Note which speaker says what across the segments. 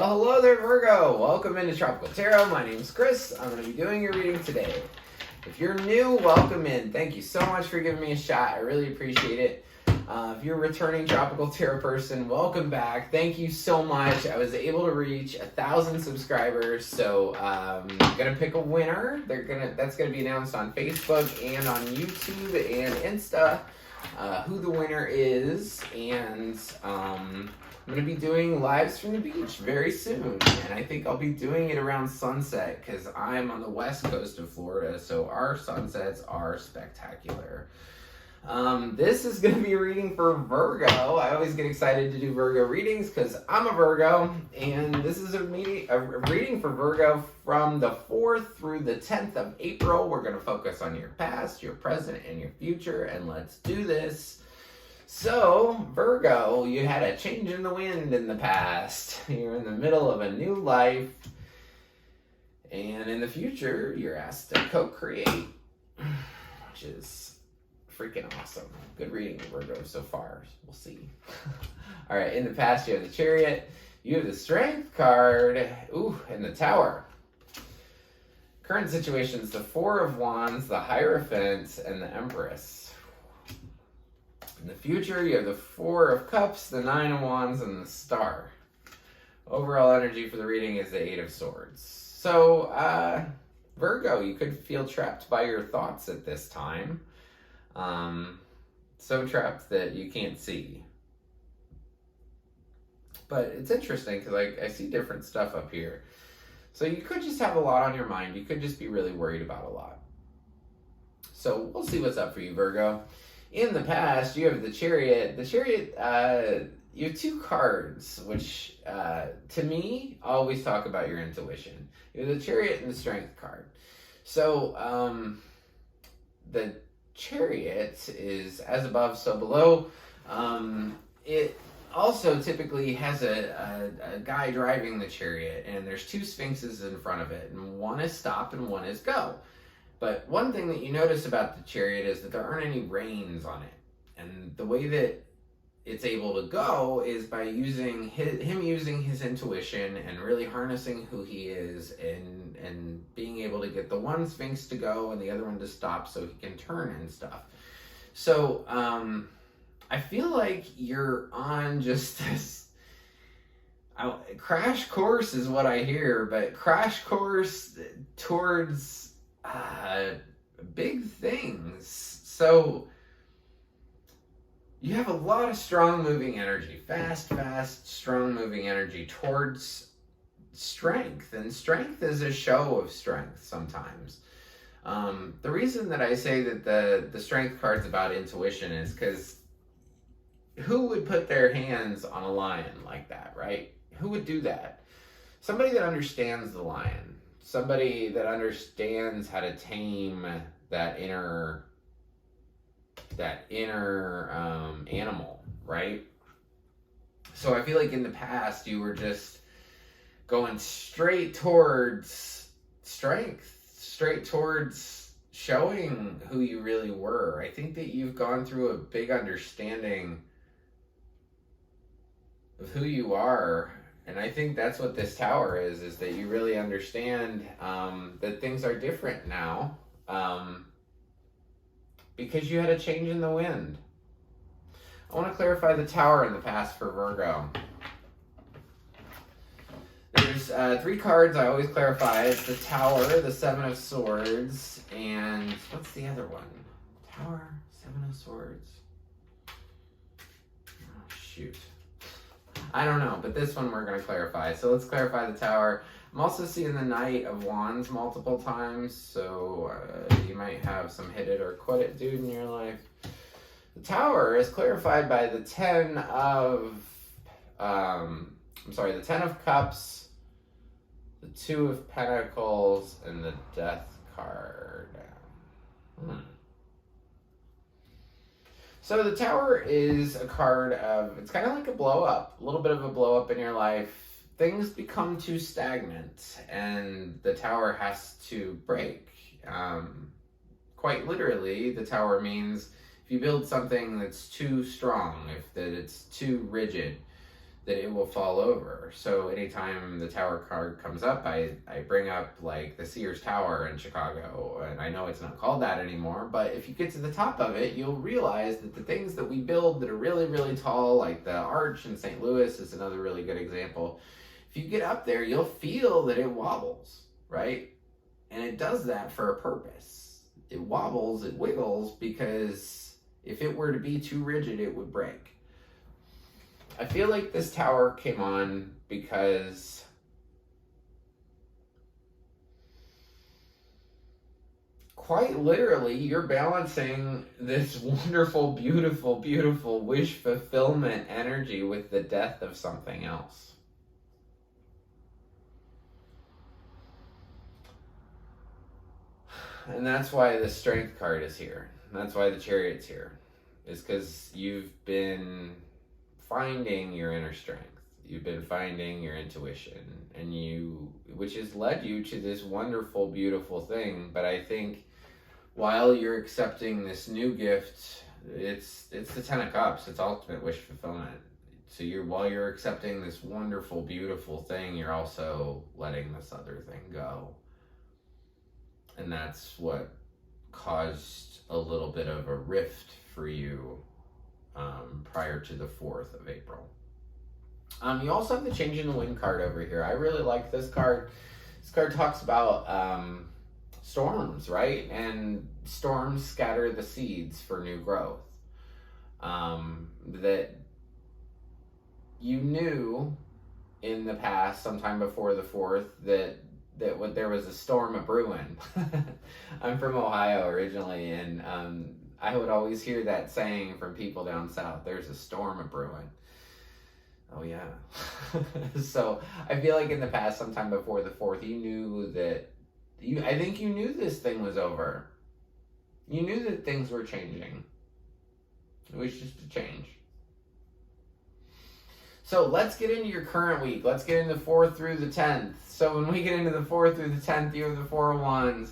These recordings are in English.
Speaker 1: Well, hello there, Virgo. Welcome into Tropical Tarot. My name's Chris. I'm going to be doing your reading today. If you're new, welcome in. Thank you so much for giving me a shot. I really appreciate it. If you're a returning Tropical Tarot person, welcome back. Thank you so much. I was able to reach 1,000 subscribers, so I'm going to pick a winner. That's going to be announced on Facebook and on YouTube and Insta, who the winner is, and I'm going to be doing lives from the beach very soon, and I think I'll be doing it around sunset because I'm on the west coast of Florida, so our sunsets are spectacular. This is going to be a reading for Virgo. I always get excited to do Virgo readings because I'm a Virgo, and this is a reading for Virgo from the 4th through the 10th of April. We're going to focus on your past, your present, and your future, and let's do this. So, Virgo, you had a change in the wind in the past. You're in the middle of a new life, and in the future, you're asked to co-create, which is freaking awesome. Good reading, Virgo, so far. We'll see. All right, in the past, you have the Chariot. You have the Strength card. Ooh, and the Tower. Current situations, the Four of Wands, the Hierophant, and the Empress. In the future, you have the Four of Cups, the Nine of Wands, and the Star. Overall energy for the reading is the Eight of Swords. So, Virgo, you could feel trapped by your thoughts at this time. So trapped that you can't see. But it's interesting because I see different stuff up here. So you could just have a lot on your mind. You could just be really worried about a lot. So we'll see what's up for you, Virgo. In the past, you have the Chariot. The Chariot, you have two cards, which to me, always talk about your intuition. You have the Chariot and the Strength card. So the Chariot is as above, so below. It also typically has a guy driving the Chariot, and there's two Sphinxes in front of it, and one is stop and one is go. But one thing that you notice about the Chariot is that there aren't any reins on it, and the way that it's able to go is by using his intuition and really harnessing who he is and being able to get the one Sphinx to go and the other one to stop so he can turn and stuff. So I feel like you're on just this crash course is what I hear, but crash course towards big things. So you have a lot of strong moving energy, fast, strong moving energy towards strength. And strength is a show of strength sometimes. The reason that I say that the Strength card's about intuition is because who would put their hands on a lion like that, right? Who would do that? Somebody that understands the lion. Somebody that understands how to tame that inner animal, right? So I feel like in the past you were just going straight towards strength, straight towards showing who you really were. I think that you've gone through a big understanding of who you are, and I think that's what this Tower is that you really understand that things are different now. Because you had a change in the wind. I want to clarify the Tower in the past for Virgo. There's three cards I always clarify. It's the Tower, the Seven of Swords, and what's the other one? Tower, Seven of Swords. Oh, shoot. I don't know, but this one we're going to clarify. So let's clarify the Tower. I'm also seeing the Knight of Wands multiple times, so you might have some hit it or quit it dude in your life. The Tower is clarified by the Ten of Cups, the Two of Pentacles, and the Death card. So the Tower is a card of, it's kind of like a blow up, a little bit of a blow up in your life. Things become too stagnant and the Tower has to break. Quite literally, the Tower means if you build something that's too strong, if that it's too rigid, that it will fall over. So anytime the Tower card comes up, I bring up like the Sears Tower in Chicago, and I know it's not called that anymore, but if you get to the top of it, you'll realize that the things that we build that are really, really tall, like the arch in St. Louis is another really good example. If you get up there, you'll feel that it wobbles, right? And it does that for a purpose. It wobbles, it wiggles, because if it were to be too rigid, it would break. I feel like this tower came on because quite literally you're balancing this wonderful, beautiful, beautiful wish fulfillment energy with the death of something else. And that's why the Strength card is here. That's why the Chariot's here. Is because you've been finding your inner strength. You've been finding your intuition, which has led you to this wonderful, beautiful thing. But I think while you're accepting this new gift, it's the Ten of Cups. It's ultimate wish fulfillment. So while you're accepting this wonderful, beautiful thing, you're also letting this other thing go. And that's what caused a little bit of a rift for you prior to the 4th of April. You also have the Change in the Wind card over here. I really like this card. This card talks about storms, right? And storms scatter the seeds for new growth. That you knew in the past, sometime before the 4th, that there was a storm a-brewing. I'm from Ohio originally, and I would always hear that saying from people down south, there's a storm a-brewing. Oh yeah. So I feel like in the past, sometime before the 4th, you knew that, I think you knew this thing was over. You knew that things were changing. It was just a change. So let's get into your current week. Let's get into the 4th through the 10th. So when we get into the 4th through the 10th, you have the Four of Wands.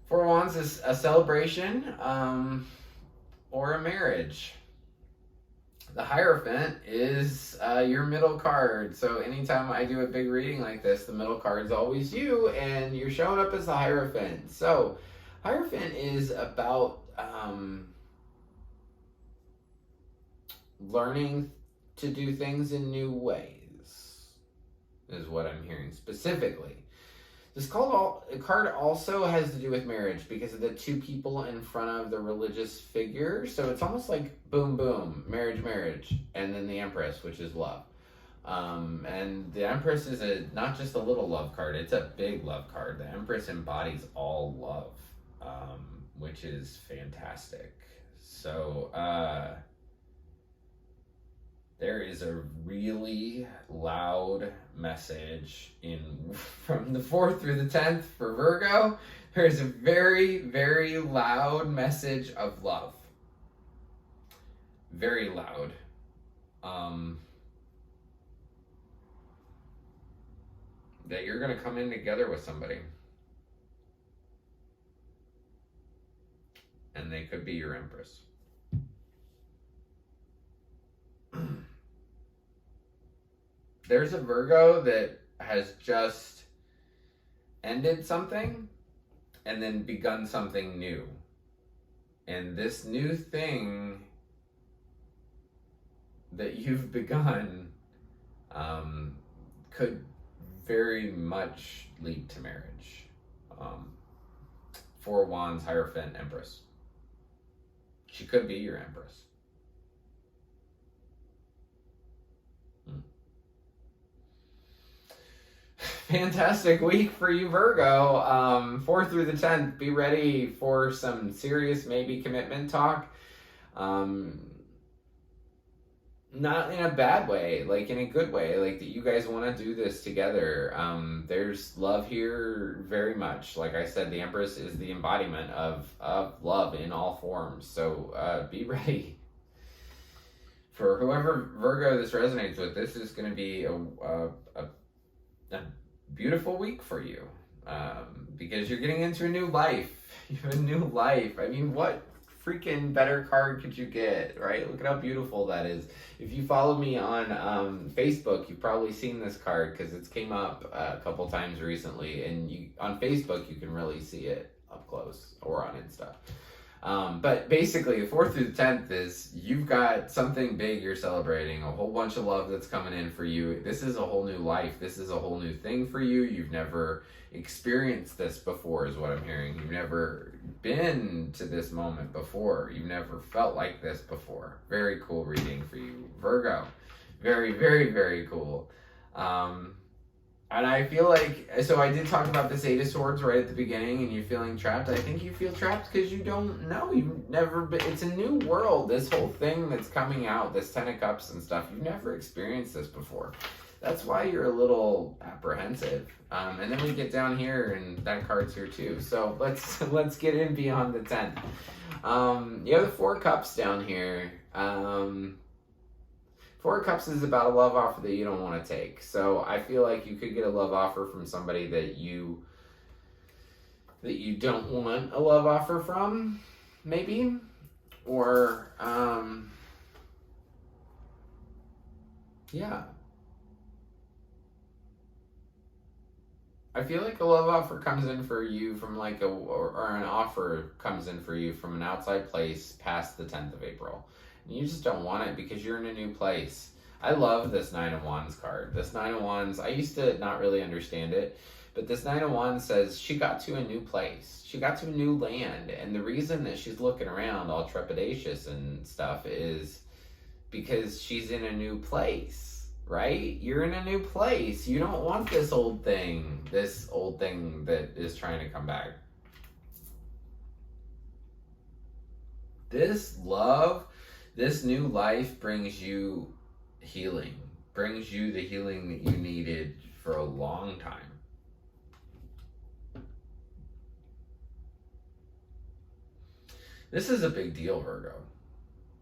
Speaker 1: Four of Wands is a celebration or a marriage. The Hierophant is your middle card. So anytime I do a big reading like this, the middle card is always you, and you're showing up as the Hierophant. So Hierophant is about learning to do things in new ways, is what I'm hearing specifically. This card also has to do with marriage because of the two people in front of the religious figure. So it's almost like boom, boom, marriage, marriage, and then the Empress, which is love. And the Empress is not just a little love card, it's a big love card. The Empress embodies all love, which is fantastic. So, there is a really loud message from the 4th through the 10th for Virgo. There's a very, very loud message of love. Very loud. That you're going to come in together with somebody. And they could be your Empress. There's a Virgo that has just ended something and then begun something new. And this new thing that you've begun could very much lead to marriage. Four of Wands, Hierophant, Empress. She could be your Empress. Fantastic week for you, Virgo. 4th through the 10th, be ready for some serious maybe commitment talk. Not in a bad way, like in a good way, like that you guys want to do this together. There's love here very much. Like I said, the Empress is the embodiment of love in all forms. So be ready. For whoever Virgo this resonates with, this is going to be a beautiful week for you, because you're getting into a new life. You have a new life. I mean, what freaking better card could you get, right? Look at how beautiful that is. If you follow me on Facebook, you've probably seen this card because it's came up a couple times recently, and on Facebook you can really see it up close, or on Insta. But basically, the 4th through the 10th is you've got something big you're celebrating, a whole bunch of love that's coming in for you. This is a whole new life. This is a whole new thing for you. You've never experienced this before, is what I'm hearing. You've never been to this moment before. You've never felt like this before. Very cool reading for you, Virgo. Very, very, very cool. And I feel like, so I did talk about this 8 of Swords right at the beginning, and you're feeling trapped. I think you feel trapped because you don't know. You've never been, it's a new world. This whole thing that's coming out, this 10 of Cups and stuff, you've never experienced this before. That's why you're a little apprehensive. And then we get down here, and that card's here too. So let's get in beyond the 10th. You have the 4 of Cups down here. 4 of Cups is about a love offer that you don't want to take. So I feel like you could get a love offer from somebody that you don't want a love offer from, maybe. Or, yeah. I feel like a love offer comes in for you from like or an offer comes in for you from an outside place past the 10th of April. And you just don't want it because you're in a new place. I love this 9 of Wands card. This 9 of Wands, I used to not really understand it, but this 9 of Wands says she got to a new place. She got to a new land. And the reason that she's looking around all trepidatious and stuff is because she's in a new place, right? You're in a new place. You don't want this old thing that is trying to come back. This love, this new life brings you healing, brings you the healing that you needed for a long time. This is a big deal, Virgo.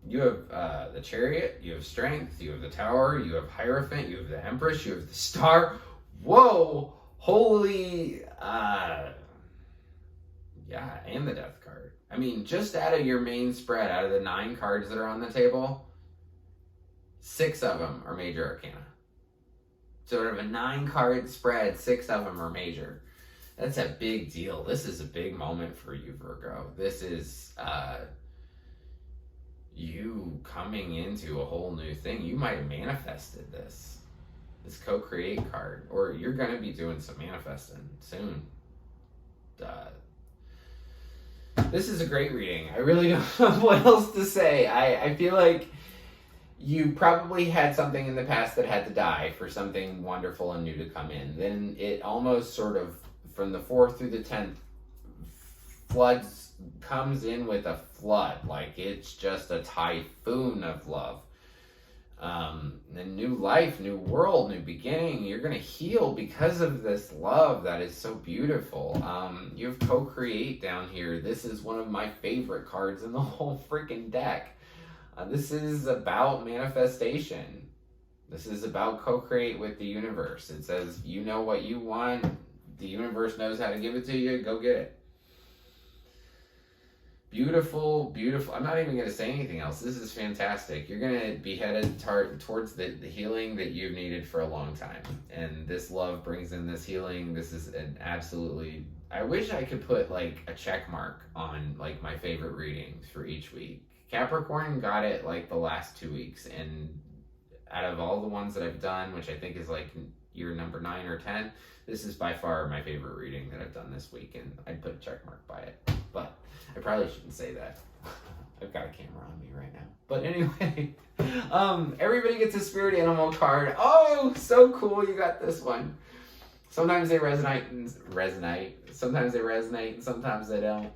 Speaker 1: You have the Chariot, you have Strength, you have the Tower, you have Hierophant, you have the Empress, you have the Star. Whoa! Holy, yeah, and the Death card. I mean, just out of your main spread, out of the 9 cards that are on the table, 6 of them are major arcana. So out of a 9-card spread, 6 of them are major. That's a big deal. This is a big moment for you, Virgo. This is you coming into a whole new thing. You might have manifested this co-create card, or you're going to be doing some manifesting soon. This is a great reading. I really don't know what else to say. I feel like you probably had something in the past that had to die for something wonderful and new to come in. Then it almost sort of, from the 4th through the 10th, comes in with a flood. Like it's just a typhoon of love. A new life, new world, new beginning. You're going to heal because of this love that is so beautiful. You have co-create down here. This is one of my favorite cards in the whole freaking deck. This is about manifestation. This is about co-create with the universe. It says, you know what you want. The universe knows how to give it to you. Go get it. Beautiful, beautiful. I'm not even going to say anything else. This is fantastic. You're going to be headed towards the healing that you've needed for a long time. And this love brings in this healing. This is an absolutely... I wish I could put like a check mark on like my favorite readings for each week. Capricorn got it like the last 2 weeks. And out of all the ones that I've done, which I think is like year number 9 or 10, this is by far my favorite reading that I've done this week. And I'd put a check mark by it. But I probably shouldn't say that. I've got a camera on me right now. But anyway, everybody gets a spirit animal card. Oh, so cool. You got this one. Sometimes they resonate. Sometimes they resonate and sometimes they don't.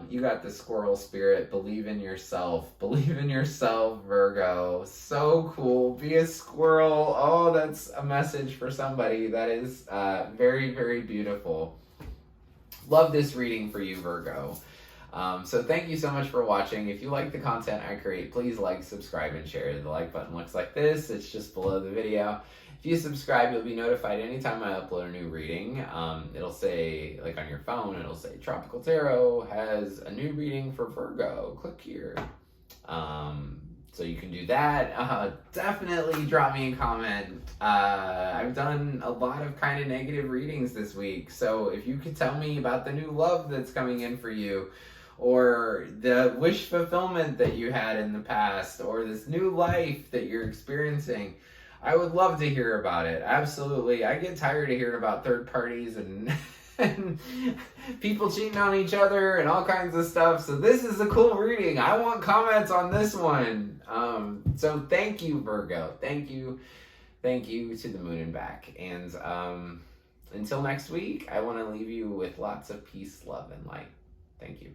Speaker 1: You got the squirrel spirit. Believe in yourself. Believe in yourself, Virgo. So cool. Be a squirrel. Oh, that's a message for somebody. That is very, very beautiful. Love this reading for you, Virgo. So thank you so much for watching. If you like the content I create, please like, subscribe, and share. The like button looks like this. It's just below the video. If you subscribe, you'll be notified anytime I upload a new reading. It'll say, like on your phone, it'll say Tropical Tarot has a new reading for Virgo. Click here. So you can do that. Definitely drop me a comment. I've done a lot of kind of negative readings this week. So if you could tell me about the new love that's coming in for you, or the wish fulfillment that you had in the past, or this new life that you're experiencing, I would love to hear about it. Absolutely. I get tired of hearing about third parties and people cheating on each other and all kinds of stuff. So this is a cool reading. I want comments on this one. So thank you, Virgo. Thank you to the moon and back. And until next week, I want to leave you with lots of peace, love, and light. Thank you.